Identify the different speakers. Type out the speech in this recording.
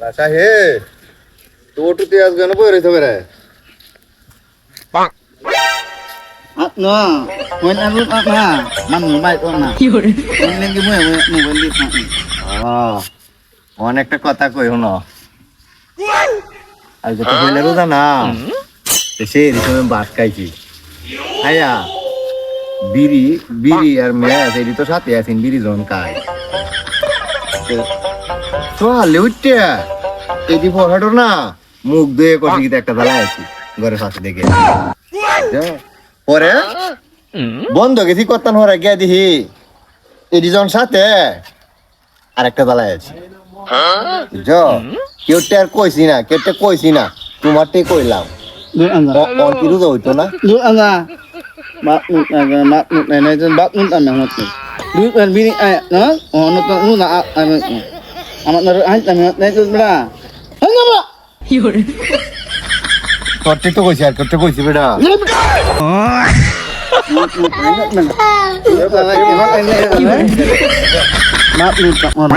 Speaker 1: আশা হে তো ওটুতে আজকে না বই রইতে পারে
Speaker 2: No, when I look up now, man, bite on now. When you give me, when you
Speaker 1: অনেকটা কথা কই হনো আজকে তো হইলে রোজা না সেই রকম ভাত খাইছি আয়া বিড়ি বিড়ি আর ম্যাচ এটি তো সাথে আছেন বিড়ি জন খাই চলে উঠতে এটি পড়াটো না মুখ দিয়ে কষি একটা জ্বালায় আছি ঘরের সাথে দেখে পরে বন্ধ গেছি করতাম হরে গিয়ে দেখি এটি জন সাথে আর একটা জ্বালায় আছি কেউটা আর কইছি না কেউটা কইছি না তোমারটাই কইলাম অন্তিরও তো হইতো না
Speaker 2: look at that. Bạn này này dân bác muốn tầm nào một đứa bên bên ai nó nó nó là ai mà nó ai tầm này dân ra hết nó mà
Speaker 1: তোরটাই তো কইছি আর কেউটা কইছি বেটা
Speaker 2: Map lu tak mau